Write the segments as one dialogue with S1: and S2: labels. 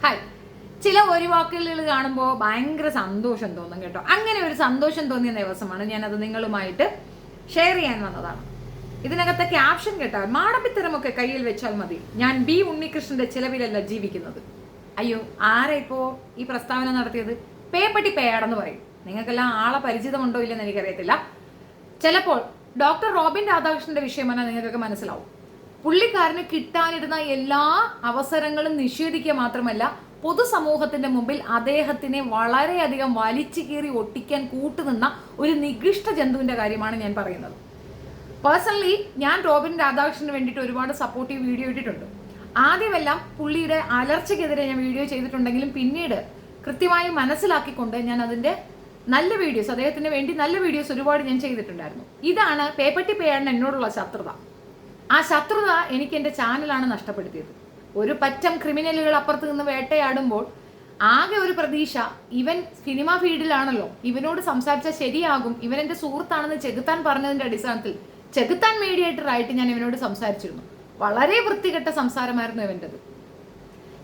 S1: Hi. ചില ഒഴിവാക്കലുകൾ കാണുമ്പോൾ ഭയങ്കര സന്തോഷം തോന്നും കേട്ടോ. അങ്ങനെ ഒരു സന്തോഷം തോന്നിയ ദിവസമാണ് ഞാനത് നിങ്ങളുമായിട്ട് ഷെയർ ചെയ്യാൻ വന്നതാണ്. ഇതിനകത്തെ ക്യാപ്ഷൻ കേട്ടാൽ മാടമ്പിത്തരമൊക്കെ കയ്യിൽ വെച്ചാൽ മതി, ഞാൻ ബി ഉണ്ണികൃഷ്ണന്റെ ചിലവിലല്ല ജീവിക്കുന്നത്. അയ്യോ, ആരാ ഇപ്പോ ഈ പ്രസ്താവന നടത്തിയത്? പേപ്പട്ടി പേയാടെന്ന് പറയും. നിങ്ങൾക്കെല്ലാം ആളെ പരിചിതമുണ്ടോ ഇല്ലെന്ന് എനിക്കറിയത്തില്ല. ചിലപ്പോൾ ഡോക്ടർ റോബിൻ രാധാകൃഷ്ണന്റെ വിഷയമാണ് നിങ്ങൾക്കൊക്കെ മനസ്സിലാവും. പുള്ളിക്കാരന് കിട്ടാനിരുന്ന എല്ലാ അവസരങ്ങളും നിഷേധിക്കുക മാത്രമല്ല, പൊതുസമൂഹത്തിന്റെ മുമ്പിൽ അദ്ദേഹത്തിനെ വളരെയധികം വലിച്ചു കീറി ഒട്ടിക്കാൻ കൂട്ടുനിന്ന ഒരു നികൃഷ്ട ജന്തുവിന്റെ കാര്യമാണ് ഞാൻ പറയുന്നത്. പേഴ്സണലി ഞാൻ റോബിൻ രാധാകൃഷ്ണന് വേണ്ടിയിട്ട് ഒരുപാട് സപ്പോർട്ടീവ് വീഡിയോ ഇട്ടിട്ടുണ്ട്. ആദ്യമെല്ലാം പുള്ളിയുടെ അലർച്ചയ്ക്കെതിരെ ഞാൻ വീഡിയോ ചെയ്തിട്ടുണ്ടെങ്കിലും പിന്നീട് കൃത്യമായി മനസ്സിലാക്കിക്കൊണ്ട് ഞാൻ അതിന്റെ നല്ല വീഡിയോസ്, അദ്ദേഹത്തിന് വേണ്ടി നല്ല വീഡിയോസ് ഒരുപാട് ഞാൻ ചെയ്തിട്ടുണ്ടായിരുന്നു. ഇതാണ് പേപ്പട്ടി പേയാടിന് എന്നോടുള്ള ശത്രുത. ആ ശത്രുത എനിക്ക് എൻ്റെ ചാനലാണ് നഷ്ടപ്പെടുത്തിയത്. ഒരു പറ്റം ക്രിമിനലുകൾ അപ്പുറത്ത് നിന്ന് വേട്ടയാടുമ്പോൾ ആകെ ഒരു പ്രതീക്ഷ, ഇവൻ സിനിമ ഫീൽഡിലാണല്ലോ, ഇവനോട് സംസാരിച്ചാൽ ശരിയാകും, ഇവൻ എൻ്റെ സുഹൃത്താണെന്ന് ചെകുത്താൻ പറഞ്ഞതിൻ്റെ അടിസ്ഥാനത്തിൽ ചെകുത്താൻ മീഡിയേറ്ററായിട്ട് ഞാൻ ഇവനോട് സംസാരിച്ചിരുന്നു. വളരെ വൃത്തികെട്ട സംസാരമായിരുന്നു ഇവൻ്റെത്.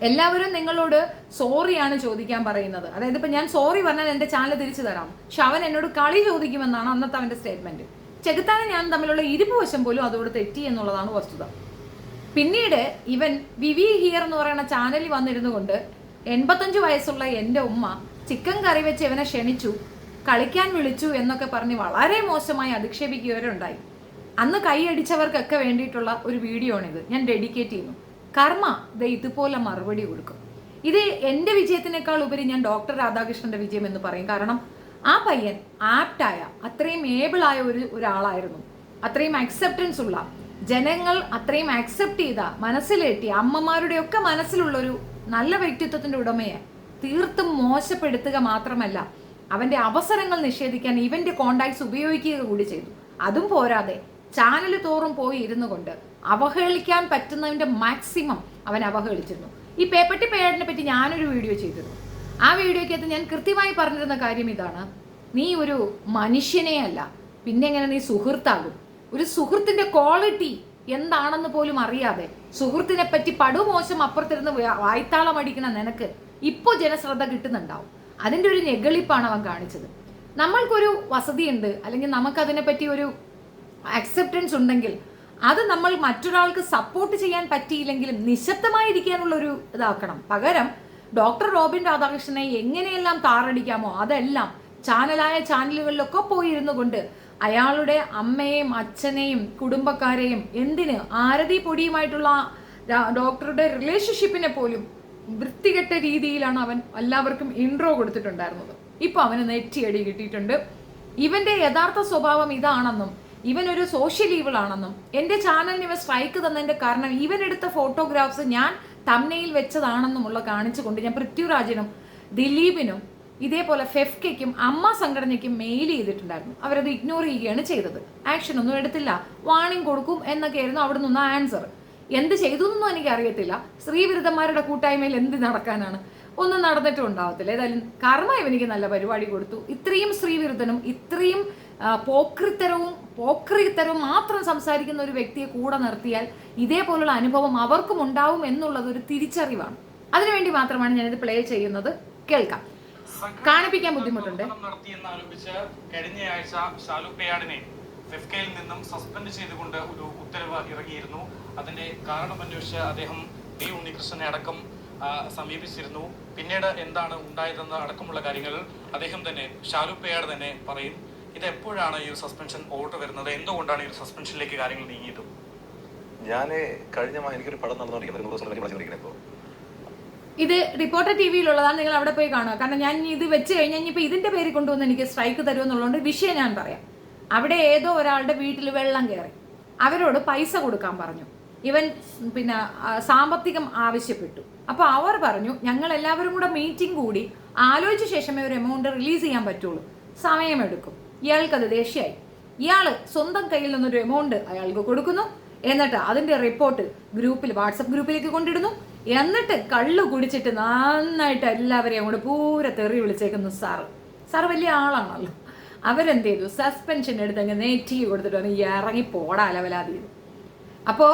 S1: എല്ലാവരും നിങ്ങളോട് സോറിയാണ് ചോദിക്കാൻ പറയുന്നത്. അതായത് ഇപ്പം ഞാൻ സോറി പറഞ്ഞാൽ എൻ്റെ ചാനൽ തിരിച്ചു തരാം, പക്ഷെ അവൻ എന്നോട് കളി ചോദിക്കുമെന്നാണ് അന്നത്തെ അവൻ്റെ സ്റ്റേറ്റ്മെന്റ്. ചെകുത്താനെ ഞാൻ തമ്മിലുള്ള ഇരുപ്പ് വശം പോലും അതോട് തെറ്റി എന്നുള്ളതാണ് വസ്തുത. പിന്നീട് ഇവൻ വിവി ഹിയർ എന്ന് പറയുന്ന ചാനലിൽ വന്നിരുന്നു കൊണ്ട് 85 വയസ്സുള്ള എൻ്റെ ഉമ്മ ചിക്കൻ കറി വെച്ച് ഇവനെ ക്ഷണിച്ചു, കളിക്കാൻ വിളിച്ചു എന്നൊക്കെ പറഞ്ഞ് വളരെ മോശമായി അധിക്ഷേപിക്കുകവരുണ്ടായി. അന്ന് കൈയടിച്ചവർക്കൊക്കെ വേണ്ടിയിട്ടുള്ള ഒരു വീഡിയോ ആണിത്. ഞാൻ ഡെഡിക്കേറ്റ് ചെയ്യുന്നു. കർമ്മ ഇതുപോലെ മറുപടി കൊടുക്കും. ഇത് എൻ്റെ വിജയത്തിനേക്കാൾ ഉപരി ഞാൻ ഡോക്ടർ രാധാകൃഷ്ണന്റെ വിജയം എന്ന് പറയും. കാരണം ആ പയ്യൻ ആപ്റ്റായ, അത്രയും ഏബിളായ ഒരാളായിരുന്നു. അത്രയും അക്സെപ്റ്റൻസ് ഉള്ള, ജനങ്ങൾ അത്രയും അക്സെപ്റ്റ് ചെയ്ത, മനസ്സിലേറ്റി, അമ്മമാരുടെയൊക്കെ മനസ്സിലുള്ളൊരു നല്ല വ്യക്തിത്വത്തിന്റെ ഉടമയെ തീർത്തും മോശപ്പെടുത്തുക മാത്രമല്ല, അവന്റെ അവസരങ്ങൾ നിഷേധിക്കാൻ ഇവന്റെ കോണ്ടാക്ട്സ് ഉപയോഗിക്കുക കൂടി ചെയ്തു. അതും പോരാതെ ചാനൽ തോറും പോയി ഇരുന്നു കൊണ്ട് അവഹേളിക്കാൻ പറ്റുന്നതിന്റെ മാക്സിമം അവൻ അവഹേളിച്ചിരുന്നു. ഈ പേപ്പട്ടി പേയാടിനെ പറ്റി ഞാനൊരു വീഡിയോ ചെയ്തിരുന്നു. ആ വീഡിയോക്കകത്ത് ഞാൻ കൃത്യമായി പറഞ്ഞിരുന്ന കാര്യം ഇതാണ്: നീ ഒരു മനുഷ്യനെ അല്ല, പിന്നെ എങ്ങനെ നീ സുഹൃത്താകും? ഒരു സുഹൃത്തിന്റെ ക്വാളിറ്റി എന്താണെന്ന് പോലും അറിയാതെ സുഹൃത്തിനെ പറ്റി പടുമോശം അപ്പുറത്തിരുന്ന് വായ്ത്താളം അടിക്കുന്ന നിനക്ക് ഇപ്പോൾ ജനശ്രദ്ധ കിട്ടുന്നുണ്ടാവും. അതിൻ്റെ ഒരു നെഗളിപ്പാണ് അവൻ കാണിച്ചത്. നമ്മൾക്കൊരു വസതിയുണ്ട്, അല്ലെങ്കിൽ നമുക്കതിനെ പറ്റി ഒരു അക്സെപ്റ്റൻസ് ഉണ്ടെങ്കിൽ അത് നമ്മൾ മറ്റൊരാൾക്ക് സപ്പോർട്ട് ചെയ്യാൻ പറ്റിയില്ലെങ്കിലും നിശബ്ദമായിരിക്കാനുള്ള ഒരു ഇതാക്കണം. പകരം ഡോക്ടർ റോബിൻ രാധാകൃഷ്ണനെ എങ്ങനെയെല്ലാം താറടിക്കാമോ അതെല്ലാം ചാനലുകളിലൊക്കെ പോയിരുന്നു കൊണ്ട് അയാളുടെ അമ്മയെയും അച്ഛനെയും കുടുംബക്കാരെയും, എന്തിന് ആരതി പൊടിയുമായിട്ടുള്ള ഡോക്ടറുടെ റിലേഷൻഷിപ്പിനെ പോലും വൃത്തികെട്ട രീതിയിലാണ് അവൻ എല്ലാവർക്കും ഇൻട്രോ കൊടുത്തിട്ടുണ്ടായിരുന്നത്. ഇപ്പൊ അവന് നെറ്റിയടി കിട്ടിയിട്ടുണ്ട്. ഇവന്റെ യഥാർത്ഥ സ്വഭാവം ഇതാണെന്നും ഇവനൊരു സോഷ്യൽ ഈവിൾ ആണെന്നും എൻ്റെ ചാനലിന് ഇവൻ സ്ട്രൈക്ക് തന്നതിന്റെ കാരണം ഇവൻ എടുത്ത ഫോട്ടോഗ്രാഫ്സ് ഞാൻ തംബ്നെയിൽ വെച്ചതാണെന്നുമുള്ള കാണിച്ചുകൊണ്ട് ഞാൻ പൃഥ്വിരാജിനും ദിലീപിനും ഇതേപോലെ ഫെഫ്കയ്ക്കും അമ്മ സംഘടനയ്ക്കും മെയിൽ ചെയ്തിട്ടുണ്ടായിരുന്നു. അവരത് ഇഗ്നോർ ചെയ്യുകയാണ് ചെയ്തത്. ആക്ഷൻ ഒന്നും എടുത്തില്ല. വാണിംഗ് കൊടുക്കും എന്നൊക്കെയായിരുന്നു അവിടെ നിന്ന് ആൻസർ. എന്ത് ചെയ്തു എന്നൊന്നും എനിക്കറിയത്തില്ല. സ്ത്രീവിരുദ്ധന്മാരുടെ കൂട്ടായ്മയിൽ എന്ത് നടക്കാനാണ്? ഒന്നും നടന്നിട്ടും ഉണ്ടാവത്തില്ല. ഏതായാലും കർമ്മ ഇവനിക്ക് നല്ല പരിപാടി കൊടുത്തു. ഇത്രയും സ്ത്രീവിരുദ്ധനും ഇത്രയും പോക്രിത്തരവും മാത്രം സംസാരിക്കുന്ന ഒരു വ്യക്തിയെ കൂടെ നിർത്തിയാൽ ഇതേപോലുള്ള അനുഭവം അവർക്കും ഉണ്ടാവും എന്നുള്ളത് ഒരു തിരിച്ചറിവാണ്. അതിനുവേണ്ടി മാത്രമാണ് ഞാനിത് പ്ലേ ചെയ്യുന്നത്. കേൾക്കാം. കാണിപ്പിക്കാൻ ബുദ്ധിമുട്ടുണ്ട്.
S2: കഴിഞ്ഞയാഴ്ച ഷാലു പേയാടിനെ ഫെഫ്കയിൽ നിന്നും സസ്പെൻഡ് ചെയ്തുകൊണ്ട് ഒരു ഉത്തരവ് ഇറങ്ങിയിരുന്നു. അതിന്റെ കാരണം അന്വേഷിച്ച് അദ്ദേഹം ബി ഉണ്ണികൃഷ്ണനെ അടക്കം സമീപിച്ചിരുന്നു. പിന്നീട് എന്താണ് ഉണ്ടായതെന്ന് അടക്കമുള്ള കാര്യങ്ങൾ അദ്ദേഹം തന്നെ, ഷാലു പേയാട് തന്നെ പറയും. ഇത് എപ്പോഴാണ് ഈ ഒരു സസ്പെൻഷൻ ഓർഡർ വരുന്നത്? എന്തുകൊണ്ടാണ് ഈ ഒരു സസ്പെൻഷനിലേക്ക് കാര്യങ്ങൾ നീങ്ങിയത്?
S3: ഞാൻ എനിക്കൊരു പടം നടന്നുകൊണ്ടിരിക്കുന്നത്.
S1: ഇത് റിപ്പോർട്ടർ ടിവിയിലുള്ളതാണ്. നിങ്ങൾ അവിടെ പോയി കാണുക. കാരണം ഞാൻ ഇത് വെച്ച് കഴിഞ്ഞാൽ ഇനിയിപ്പോൾ ഇതിന്റെ പേര് കൊണ്ടുവന്ന് എനിക്ക് സ്ട്രൈക്ക് തരുമെന്നുള്ളതുകൊണ്ട് വിഷയം ഞാൻ പറയാം. അവിടെ ഏതോ ഒരാളുടെ വീട്ടിൽ വെള്ളം കയറി, അവരോട് പൈസ കൊടുക്കാൻ പറഞ്ഞു. ഇവൻ പിന്നെ സാമ്പത്തികം ആവശ്യപ്പെട്ടു. അപ്പോൾ അവർ പറഞ്ഞു, ഞങ്ങൾ എല്ലാവരും കൂടെ മീറ്റിംഗ് കൂടി ആലോചിച്ച ശേഷമേ ഒരു എമൗണ്ട് റിലീസ് ചെയ്യാൻ പറ്റുള്ളൂ, സമയമെടുക്കും. ഇയാൾക്കത് ദേഷ്യമായി. ഇയാൾ സ്വന്തം കയ്യിൽ നിന്നൊരു എമൗണ്ട് അയാൾക്ക് കൊടുക്കുന്നു. എന്നിട്ട് അതിന്റെ റിപ്പോർട്ട് വാട്സപ്പ് ഗ്രൂപ്പിലേക്ക് കൊണ്ടിടുന്നു. എന്നിട്ട് കള്ളു കുടിച്ചിട്ട് നന്നായിട്ട് എല്ലാവരെയും അങ്ങോട്ട് പൂരെ തെറി വിളിച്ചേക്കുന്നു. സാറ് വലിയ ആളാണല്ലോ. അവരെന്ത് ചെയ്തു? സസ്പെൻഷൻ എടുത്ത് അങ്ങ് നെറ്റി കൊടുത്തിട്ട് ഇറങ്ങി പോടാ അലവലാതി. അപ്പോൾ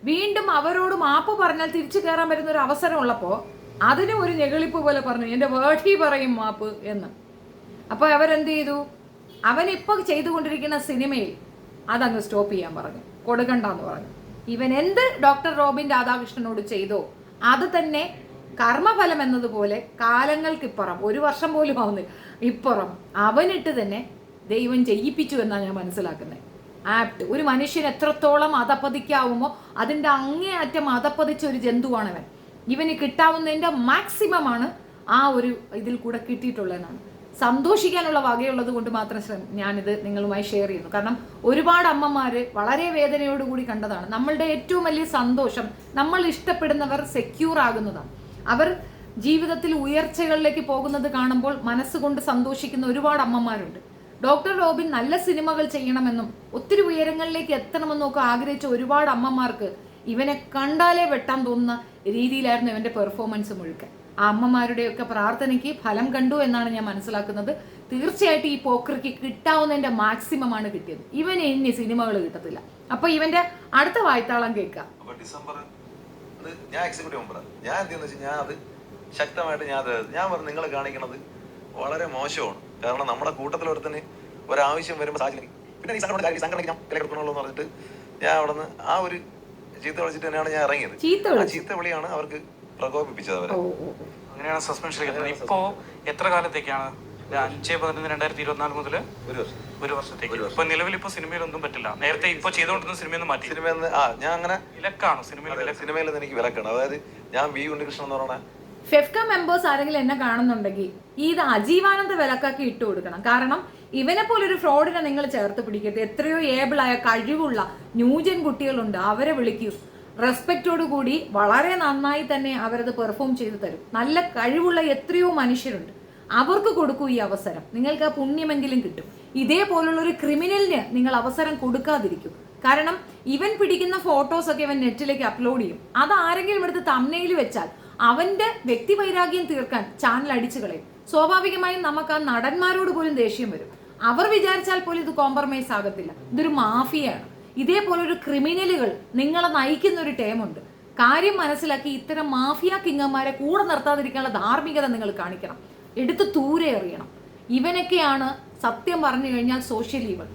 S1: വീണ്ടും അവരോട് മാപ്പ് പറഞ്ഞാൽ തിരിച്ചു കയറാൻ പറ്റുന്ന ഒരു അവസരം ഉള്ളപ്പോൾ അതിനും ഒരു ഞെളിപ്പ് പോലെ പറഞ്ഞു എൻ്റെ വേർഡി പറയും മാപ്പ് എന്ന്. അപ്പോൾ അവരെന്ത് ചെയ്തു, അവനിപ്പോൾ ചെയ്തുകൊണ്ടിരിക്കുന്ന സിനിമയിൽ അതങ്ങ് സ്റ്റോപ്പ് ചെയ്യാൻ പറഞ്ഞു, കൊടുക്കണ്ടെന്ന് പറഞ്ഞു. ഇവൻ എന്ത് ഡോക്ടർ റോബിൻ രാധാകൃഷ്ണനോട് ചെയ്തോ അത് തന്നെ കർമ്മഫലം എന്നതുപോലെ കാലങ്ങൾക്കിപ്പുറം, 1 വർഷം പോലും ആവുന്നില്ല, ഇപ്പുറം അവനിട്ട് തന്നെ ദൈവം ചെയ്യിപ്പിച്ചു എന്നാണ് ഞാൻ മനസ്സിലാക്കുന്നത്. ആപ്റ്റ് ഒരു മനുഷ്യൻ എത്രത്തോളം അധപ്പതിക്കാവുമോ അതിൻ്റെ അങ്ങേയറ്റം അധപ്പതിച്ച ഒരു ജന്തുവാണവൻ. ഇവന് കിട്ടാവുന്നതിൻ്റെ മാക്സിമമാണ് ആ ഒരു ഇതിൽ കൂടെ കിട്ടിയിട്ടുള്ളതെന്നാണ്. സന്തോഷിക്കാനുള്ള വകയുള്ളത് കൊണ്ട് മാത്രം ഞാനിത് നിങ്ങളുമായി ഷെയർ ചെയ്യുന്നു. കാരണം ഒരുപാട് അമ്മമാർ വളരെ വേദനയോടുകൂടി കണ്ടതാണ്. നമ്മളുടെ ഏറ്റവും വലിയ സന്തോഷം നമ്മൾ ഇഷ്ടപ്പെടുന്നവർ സെക്യൂർ ആകുന്നതാണ്. അവർ ജീവിതത്തിൽ ഉയർച്ചകളിലേക്ക് പോകുന്നത് കാണുമ്പോൾ മനസ്സുകൊണ്ട് സന്തോഷിക്കുന്ന ഒരുപാട് അമ്മമാരുണ്ട്. ഡോക്ടർ റോബിൻ നല്ല സിനിമകൾ ചെയ്യണമെന്നും ഒത്തിരി ഉയരങ്ങളിലേക്ക് എത്തണമെന്നും ഒക്കെ ആഗ്രഹിച്ച ഒരുപാട് അമ്മമാർക്ക് ഇവനെ കണ്ടാലേ വെട്ടാൻ തോന്നുന്ന രീതിയിലായിരുന്നു ഇവന്റെ പെർഫോമൻസ് മുഴുക്കൻ. ആ അമ്മമാരുടെയൊക്കെ പ്രാർത്ഥനയ്ക്ക് ഫലം കണ്ടു എന്നാണ് ഞാൻ മനസ്സിലാക്കുന്നത്. തീർച്ചയായിട്ടും ഈ പോക്കർക്ക് കിട്ടാവുന്നതിന്റെ മാക്സിമം ആണ് കിട്ടിയത്. ഇവന് ഇനി സിനിമകൾ കിട്ടത്തില്ല. അപ്പൊ ഇവന്റെ അടുത്ത വായ്ത്താളം കേൾക്കാം.
S3: ഡിസംബർ ഞാൻ എക്സിക്യൂട്ടീവ് മെമ്പർ, ഞാൻ എന്തെന്ന് വെച്ചാൽ ഞാൻ അത് ശക്തമായിട്ട് ഞാൻ പറഞ്ഞു നിങ്ങൾ കാണിക്കുന്നത് വളരെ മോശമാണ്. കാരണം നമ്മുടെ കൂട്ടത്തിലൊരുത്തന് ഒരാവശ്യം വരുമ്പോൾ സാഹചര്യം പിന്നെ ഈ സംഘടനയ്ക്ക് ഞാൻ വില കൊടുക്കണമല്ലോ എന്ന് പറഞ്ഞിട്ട് ഞാൻ അവിടെ നിന്ന് ആ ഒരു ചീത്ത വിളിച്ചിട്ട് തന്നെയാണ് ഞാൻ ഇറങ്ങിയത്. ചീത്ത വിളിയാണ് അവർക്ക് പ്രകോപിപ്പിച്ചത് അവരെ.
S2: അങ്ങനെയാണ് സസ്പെൻഷൻ. ഇപ്പോ എത്ര കാലത്തേക്കാണ്? 5/11/2024 മുതൽ 1 വർഷത്തേക്ക്. ഇപ്പൊ നിലവിൽ ഇപ്പൊ സിനിമയിലൊന്നും പറ്റില്ല. നേരത്തെ ഇപ്പൊ ചെയ്തുകൊണ്ടിരുന്ന സിനിമയൊന്നും മാറ്റി.
S3: സിനിമയിൽ ഞാൻ അങ്ങനെ
S2: വിലക്കാണ്
S3: സിനിമയിൽ എനിക്ക് വിലക്കാണ്. അതായത് ഞാൻ വി ഉണ്ണികൃഷ്ണൻ എന്ന് പറഞ്ഞ
S1: ഫെഫ്ക മെമ്പേഴ്സ് ആരെങ്കിലും എന്നെ കാണുന്നുണ്ടെങ്കിൽ ഇത് അജീവാനന്ദ വിലക്കാക്കി ഇട്ട് കൊടുക്കണം. കാരണം ഇവനെ പോലൊരു ഫ്രോഡിനെ നിങ്ങൾ ചേർത്ത് പിടിക്കരുത്. എത്രയോ ഏബിളായ കഴിവുള്ള ന്യൂജൻ കുട്ടികളുണ്ട്, അവരെ വിളിക്കൂ. റെസ്പെക്റ്റോടു കൂടി വളരെ നന്നായി തന്നെ അവരത് പെർഫോം ചെയ്തു തരും. നല്ല കഴിവുള്ള എത്രയോ മനുഷ്യരുണ്ട്, അവർക്ക് കൊടുക്കൂ ഈ അവസരം. നിങ്ങൾക്ക് ആ പുണ്യമെങ്കിലും കിട്ടും. ഇതേപോലുള്ള ഒരു ക്രിമിനലിന് നിങ്ങൾ അവസരം കൊടുക്കാതിരിക്കും. കാരണം ഇവൻ പിടിക്കുന്ന ഫോട്ടോസൊക്കെ ഇവൻ നെറ്റിലേക്ക് അപ്ലോഡ് ചെയ്യും. അത് ആരെങ്കിലും എടുത്ത് തംബ്നെയിൽ വെച്ചാൽ അവന്റെ വ്യക്തിവൈരാഗ്യം തീർക്കാൻ ചാനൽ അടിച്ചു കളയും. സ്വാഭാവികമായും നമുക്ക് ആ നടന്മാരോട് പോലും ദേഷ്യം വരും. അവർ വിചാരിച്ചാൽ പോലും ഇത് കോംപ്രമൈസ് ആകത്തില്ല. ഇതൊരു മാഫിയയാണ്. ഇതേപോലൊരു ക്രിമിനലുകൾ നിങ്ങളെ നയിക്കുന്ന ഒരു ടേമുണ്ട്. കാര്യം മനസ്സിലാക്കി ഇത്തരം മാഫിയ കിങ്ങന്മാരെ കൂടെ നിർത്താതിരിക്കാനുള്ള ധാർമ്മികത നിങ്ങൾ കാണിക്കണം. എടുത്ത് ദൂരെ എറിയണം. ഇവനൊക്കെയാണ് സത്യം പറഞ്ഞു കഴിഞ്ഞാൽ സോഷ്യൽ ഈവൾ.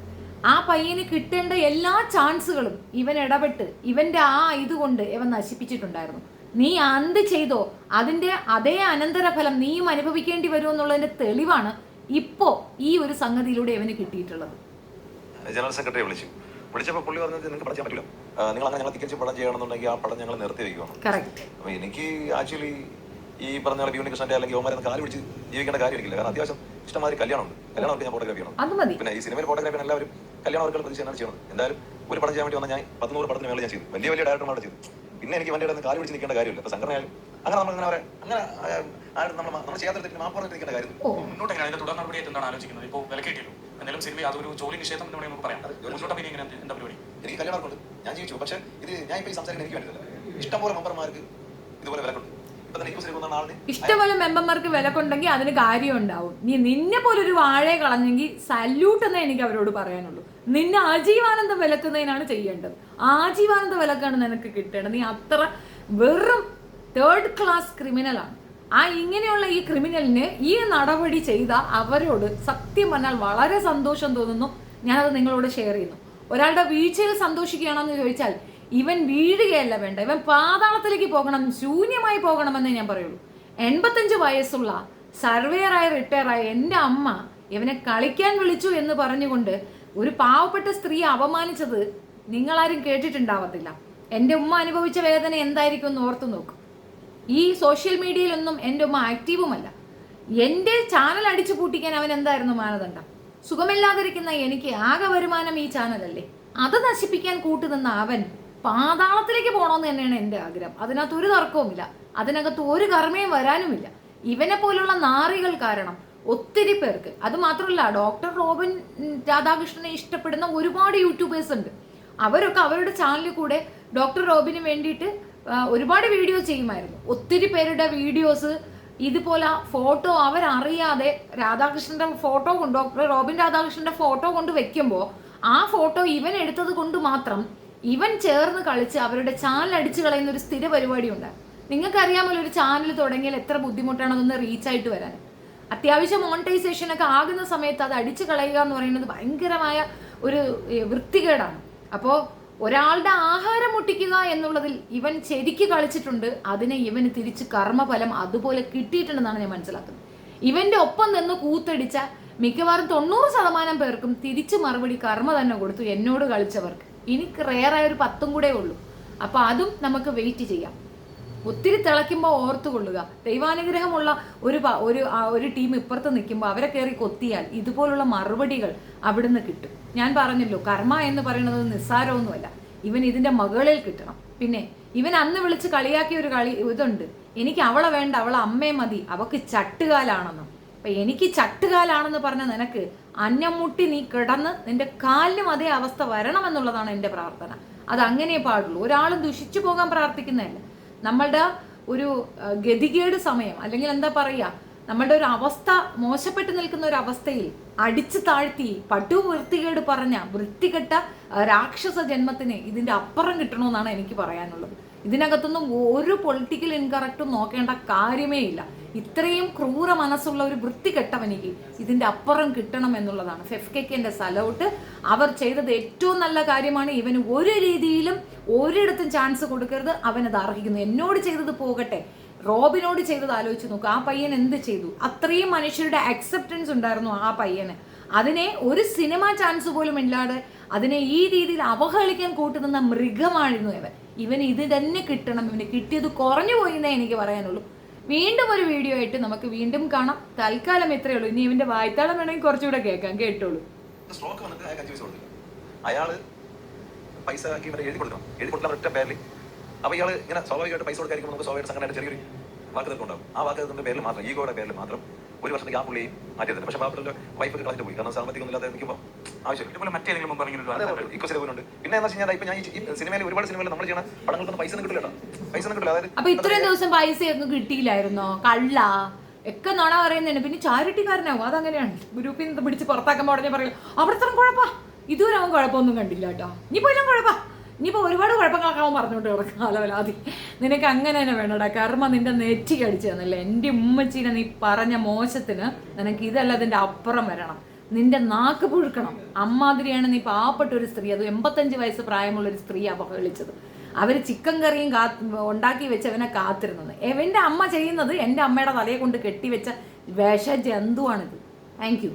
S1: ആ പയ്യന് കിട്ടേണ്ട എല്ലാ ചാൻസുകളും ഇവൻ ഇടപെട്ട് ഇവന്റെ ആ ഇതുകൊണ്ട് ഇവൻ നശിപ്പിച്ചിട്ടുണ്ടായിരുന്നു. നീ എന്ത് ചെയ്തോ അതിന്റെ അതേ അനന്തരഫലം നീയും അനുഭവിക്കേണ്ടി വരും എന്നുള്ളതിന്റെ തെളിവാണ് ഇപ്പോ ഈ ഒരു സംഗതിയിലൂടെ ഇവന് കിട്ടിയിട്ടുള്ളത്.
S3: ജനറൽ സെക്രട്ടറി വിളിച്ചപ്പോൾ പുള്ളി പറഞ്ഞത് നിങ്ങൾക്ക് പടം ചെയ്യാൻ പറ്റില്ല, നിങ്ങൾ അങ്ങനെ ഞങ്ങൾ തിരിച്ച് പടം ചെയ്യണമെന്നുണ്ടെങ്കിൽ ആ പടം ഞങ്ങൾ നിർത്തി വയ്ക്കണം. അപ്പൊ എനിക്ക് ആക്ച്വലി ഈ പറഞ്ഞ വി ഉണ്ണികൃഷ്ണന്റെ അല്ലെങ്കിൽ ഓമാരെ കാല് പിടിച്ച് ജീവിക്കേണ്ട കാര്യമില്ല. കാരണം അത്യാവശ്യം ഇഷ്ടംമാതിരി കല്യാണമുണ്ട്. കല്യാണമൊക്കെ ഞാൻ ഫോട്ടോഗ്രാഫി ചെയ്യണം. പിന്നെ ഈ സിനിമയിൽ ഫോട്ടോഗ്രാഫി എല്ലാവരും കല്യാണം അവർക്ക് പ്രതീക്ഷയാണ് ചെയ്യുന്നത്. എന്തായാലും ഒരു പടം ചെയ്യാൻ വേണ്ടി വന്നാൽ ഞാൻ 100 പടത്തിന് മേലെ ഞാൻ ചെയ്തു. വലിയ ഡയറക്ടർമാരുടെ ചെയ്തു. പിന്നെ എനിക്ക് വണ്ടി കാല് പിടിച്ച് നിൽക്കേണ്ട കാര്യമില്ല. അപ്പൊ സംഘടനയായാലും അങ്ങനെ നമ്മൾ നമ്മൾ ചെയ്യാത്ത മാപ്പ് പറഞ്ഞിരിക്കേണ്ട കാര്യം
S2: മുന്നോട്ട് അതിന്റെ തുടർ നടപടിയായിട്ട് എന്താണ് ആലോചിക്കുന്നത്? ഇപ്പോൾ വില കിട്ടിയല്ലോ, എന്തെങ്കിലും സിനിമ അതൊരു ജോലി നിഷേധം എന്ന് നമുക്ക് പറയാം. എന്താ പരിപാടി?
S3: എനിക്ക് കല്യാണം കൊണ്ട് ഞാൻ ജീവിച്ചു. പക്ഷേ ഇത് ഞാൻ ഇപ്പൊ ഈ സംസാരിക്കാൻ എനിക്ക് വേണ്ടിയില്ല. ഇഷ്ടംപോലെ മെമ്പർമാർക്ക് ഇതുപോലെ വില കൊണ്ട്
S1: ഇഷ്ടംപോലെ മെമ്പർമാർക്ക് വില കൊണ്ടെങ്കിൽ അതിന് കാര്യം ഉണ്ടാവും. നിന്നെ പോലൊരു വാഴയെ കളഞ്ഞെങ്കിൽ സല്യൂട്ട് എന്നേ എനിക്ക് അവരോട് പറയാനുള്ളൂ. നിന്നെ ആജീവാനന്ദം വിലക്കുന്നതിനാണ് ചെയ്യേണ്ടത്. ആജീവാനന്ദ വിലക്കാണ് നിനക്ക് കിട്ടേണ്ടത്. നീ അത്ര വെറും 3rd ക്ലാസ് ക്രിമിനലാണ്. ആ ഇങ്ങനെയുള്ള ഈ ക്രിമിനലിന് ഈ നടപടി ചെയ്ത അവരോട് സത്യം പറഞ്ഞാൽ വളരെ സന്തോഷം തോന്നുന്നു. ഞാനത് നിങ്ങളോട് ഷെയർ ചെയ്യുന്നു. ഒരാളുടെ വീഴ്ചയിൽ സന്തോഷിക്കുകയാണെന്ന് ചോദിച്ചാൽ ഇവൻ വീഴുകയല്ല വേണ്ട, ഇവൻ പാതാളത്തിലേക്ക് പോകണം, ശൂന്യമായി പോകണമെന്നേ ഞാൻ പറയുള്ളൂ. 85 വയസ്സുള്ള സർവേയറായി റിട്ടയറായ എൻ്റെ അമ്മ ഇവനെ കളിക്കാൻ വിളിച്ചു എന്ന് പറഞ്ഞുകൊണ്ട് ഒരു പാവപ്പെട്ട സ്ത്രീയെ അപമാനിച്ചത് നിങ്ങളാരും കേട്ടിട്ടുണ്ടാവത്തില്ല. എൻ്റെ ഉമ്മ അനുഭവിച്ച വേദന എന്തായിരിക്കും എന്ന് ഓർത്തു നോക്കും. ഈ സോഷ്യൽ മീഡിയയിലൊന്നും എൻ്റെ ഉമ്മ ആക്റ്റീവുമല്ല. എൻ്റെ ചാനൽ അടിച്ചു പൂട്ടിക്കാൻ അവൻ എന്തായിരുന്നു മാനദണ്ഡം? സുഖമില്ലാതിരിക്കുന്ന എനിക്ക് ആകെ വരുമാനം ഈ ചാനലല്ലേ. അത് നശിപ്പിക്കാൻ കൂട്ടുനിന്ന അവൻ പാതാളത്തിലേക്ക് പോകണമെന്ന് തന്നെയാണ് എൻ്റെ ആഗ്രഹം. അതിനകത്ത് ഒരു തർക്കവുമില്ല. അതിനകത്ത് ഒരു കർമ്മയും വരാനുമില്ല. ഇവനെ പോലുള്ള നാറികൾ കാരണം ഒത്തിരി പേർക്ക്, അത് മാത്രമല്ല ഡോക്ടർ റോബിൻ രാധാകൃഷ്ണനെ ഇഷ്ടപ്പെടുന്ന ഒരുപാട് യൂട്യൂബേഴ്സ് ഉണ്ട്. അവരൊക്കെ അവരുടെ ചാനലിൽ കൂടെ ഡോക്ടർ റോബിന് വേണ്ടിയിട്ട് ഒരുപാട് വീഡിയോ ചെയ്യുമായിരുന്നു. ഒത്തിരി പേരുടെ വീഡിയോസ് ഇതുപോലെ ഫോട്ടോ അവരറിയാതെ രാധാകൃഷ്ണന്റെ ഫോട്ടോ കൊണ്ട്, ഡോക്ടർ റോബിൻ രാധാകൃഷ്ണന്റെ ഫോട്ടോ കൊണ്ട് വെക്കുമ്പോൾ ആ ഫോട്ടോ ഇവൻ എടുത്തത് കൊണ്ട് മാത്രം ഇവൻ ചേർന്ന് കളിച്ച് അവരുടെ ചാനൽ അടിച്ചു കളയുന്ന ഒരു സ്ഥിര പരിപാടി ഉണ്ട്. നിങ്ങൾക്കറിയാമല്ലോ ഒരു ചാനൽ തുടങ്ങിയാൽ എത്ര ബുദ്ധിമുട്ടാണ് അതൊന്ന് റീച്ചായിട്ട് വരാൻ. അത്യാവശ്യം മോണിറ്റൈസേഷൻ ഒക്കെ ആകുന്ന സമയത്ത് അത് അടിച്ചു കളയുക എന്ന് പറയുന്നത് ഭയങ്കരമായ ഒരു വൃത്തികേടാണ്. അപ്പോൾ ഒരാളുടെ ആഹാരം മുട്ടിക്കുക എന്നുള്ളതിൽ ഇവൻ ശരിക്ക് കളിച്ചിട്ടുണ്ട്. അതിനെ ഇവന് തിരിച്ച് കർമ്മഫലം അതുപോലെ കിട്ടിയിട്ടുണ്ടെന്നാണ് ഞാൻ മനസ്സിലാക്കുന്നത്. ഇവന്റെ ഒപ്പം നിന്ന് കൂത്തടിച്ച മിക്കവാറും 90% പേർക്കും തിരിച്ചു മറുപടി കർമ്മ തന്നെ കൊടുത്തു, എന്നോട് കളിച്ചവർക്ക്. എനിക്ക് റെയറായ ഒരു 10 കൂടെ ഉള്ളൂ. അപ്പൊ അതും നമുക്ക് വെയിറ്റ് ചെയ്യാം. ഒത്തിരി തിളയ്ക്കുമ്പോൾ ഓർത്തുകൊള്ളുക, ദൈവാനുഗ്രഹമുള്ള ഒരു ടീം ഇപ്പുറത്ത് നിൽക്കുമ്പോൾ അവരെ കയറി കൊത്തിയാൽ ഇതുപോലുള്ള മറുപടികൾ അവിടുന്ന് കിട്ടും. ഞാൻ പറഞ്ഞല്ലോ, കർമ്മ എന്ന് പറയുന്നത് നിസ്സാരമൊന്നുമല്ല. ഇവൻ ഇതിന്റെ മകളിൽ കിട്ടണം. പിന്നെ ഇവൻ അന്ന് വിളിച്ച് കളിയാക്കിയ ഒരു ഇതുണ്ട്, എനിക്ക് അവളെ വേണ്ട, അവളെ അമ്മയെ മതി, അവക്ക് ചട്ടുകാലാണെന്ന്. അപ്പൊ എനിക്ക് ചട്ടുകാലാണെന്ന് പറഞ്ഞ നിനക്ക് അന്നം മുട്ടി നീ കിടന്ന് നിന്റെ കാലിനും അതേ അവസ്ഥ വരണമെന്നുള്ളതാണ് എൻ്റെ പ്രാർത്ഥന. അത് അങ്ങനെ പാടുള്ളൂ. ഒരാളും ദുഷിച്ചു പോകാൻ പ്രാർത്ഥിക്കുന്നതല്ല. നമ്മളുടെ ഒരു ഗതികേട് സമയം, അല്ലെങ്കിൽ എന്താ പറയുക, നമ്മളുടെ ഒരു അവസ്ഥ മോശപ്പെട്ട് നിൽക്കുന്ന ഒരു അവസ്ഥയിൽ അടിച്ചു താഴ്ത്തി വൃത്തികേട് പറഞ്ഞ വൃത്തികെട്ട രാക്ഷസ ജന്മത്തിന് ഇതിന്റെ അപ്പുറം കിട്ടണമെന്നാണ് എനിക്ക് പറയാനുള്ളത്. ഇതിനകത്തൊന്നും ഒരു പൊളിറ്റിക്കൽ ഇൻകറക്റ്റും നോക്കേണ്ട കാര്യമേ ഇല്ല. ഇത്രയും ക്രൂര മനസ്സുള്ള ഒരു വൃത്തികെട്ടവനിക്ക് ഇതിന്റെ അപ്പുറം കിട്ടണം എന്നുള്ളതാണ്. ഫെഫ്കയ്ക്ക് എൻ്റെ സലൗട്ട്. അവർ ചെയ്തത് ഏറ്റവും നല്ല കാര്യമാണ്. ഇവന് ഒരു രീതിയിലും ഒരിടത്തും ചാൻസ് കൊടുക്കരുത്. അവനത് അർഹിക്കുന്നു. എന്നോട് ചെയ്തത് പോകട്ടെ, റോബിനോട് ചെയ്തത് ആലോചിച്ച് നോക്കുക. ആ പയ്യൻ എന്ത് ചെയ്തു? അത്രയും മനുഷ്യരുടെ അക്സെപ്റ്റൻസ് ഉണ്ടായിരുന്നു ആ പയ്യന്. അതിനെ ഒരു സിനിമ ചാൻസ് പോലും ഇല്ലാതെ അതിനെ ഈ രീതിയിൽ അവഹേളിക്കാൻ കൂട്ടുനിന്ന മൃഗമായിരുന്നു ഇവൻ ഇത് തന്നെ കിട്ടണം. ഇവന് കിട്ടിയത് കുറഞ്ഞു പോയിന്നേ എനിക്ക് പറയാനുള്ളൂ. വീണ്ടും ഒരു വീഡിയോ ആയിട്ട് നമുക്ക് വീണ്ടും കാണാം. തൽക്കാലം ഇത്രയേ ഉള്ളൂ. ഇനി ഇവന്റെ വായ്ത്താളം വേണമെങ്കിൽ കുറച്ചുകൂടെ കേട്ടോളൂ.
S3: അയാള് പൈസ എഴുതി കൊടുക്കണം. എഴുതി കൊടുക്കാൻ ഒറ്റ പേരിൽ അപ്പൊ ഇയാൾ ഇങ്ങനെ സ്വാഭാവികമായിട്ട് പൈസ കൊടുക്കാതിരിക്കുമ്പോൾ നമുക്ക് സ്വാഭാവിക സംഘടനയുടെ ചെറിയൊരു വാക്ക് തീർക്കുണ്ടാവും. ആ വാക്ക് തീർക്കുന്ന പേരിൽ മാത്രം, ഈഗോയുടെ പേരിൽ മാത്രം ഒരു വർഷത്തേക്ക് ആ പുള്ളിയും മാറ്റിയത്. പക്ഷെ പാപ്പത്തിന്റെ വൈഫ് കളഞ്ഞു പോയി. കാരണം സാമ്പത്തികം ഇല്ലാതെ നിൽക്കുമ്പോൾ ആവശ്യമില്ല.
S2: മറ്റേതെങ്കിലും
S3: ഇക്കോസിലുണ്ട്. പിന്നെ എന്താ വെച്ചാൽ ഇപ്പൊ ഞാൻ ഈ സിനിമയിൽ ഒരുപാട് സിനിമയിൽ നമ്മൾ ചെയ്യണം പടങ്ങൾക്കൊന്നും പൈസ കിട്ടില്ല. പൈസ കിട്ടില്ല. അതായത്
S1: അപ്പൊ ഇത്രയും ദിവസം പൈസയൊക്കെ കിട്ടിയില്ലായിരുന്നോ? കള്ള ഒക്കെ നുണ പറയുന്നതാണ്. പിന്നെ ചാരിറ്റിക്കാരനാവും. അതങ്ങനെയാണ്. ഗ്രൂപ്പിൽ നിന്ന് പിടിച്ച് പുറത്താക്കാൻ പറഞ്ഞ പറയും അവിടുത്തെ കുഴപ്പാ. ഇതുവരെ അവൻ കുഴപ്പമൊന്നും കണ്ടില്ല കേട്ടോ. ഇനിയിപ്പോ എല്ലാം കുഴപ്പാ. ഇനിയിപ്പോൾ ഒരുപാട് കുഴപ്പങ്ങളൊക്കെ അവൻ പറഞ്ഞുകൊണ്ട് കിടക്കും. അലവലാതി. നിനക്ക് അങ്ങനെ തന്നെ വേണടാ. കർമ്മ നിന്റെ നെറ്റി അടിച്ചു തന്നല്ലേ. എൻ്റെ ഉമ്മച്ചീനെ നീ പറഞ്ഞ മോശത്തിന് നിനക്ക് ഇതല്ല അതിൻ്റെ അപ്പുറം വരണം. നിന്റെ നാക്ക് പുഴുക്കണം. അമ്മാതിരിയാണ് നീ പാവപ്പെട്ട ഒരു സ്ത്രീ, അത് 85 വയസ്സ് പ്രായമുള്ള ഒരു സ്ത്രീ അപഹരിച്ചത്. അവർ ചിക്കൻ കറിയും ഉണ്ടാക്കി വെച്ച് അവനെ കാത്തിരുന്നത്. എവൻ്റെ അമ്മ ചെയ്യുന്നത് എൻ്റെ അമ്മയുടെ തലയെ കൊണ്ട് കെട്ടിവെച്ച വിഷ ജന്തുവാണിത്. Thank you.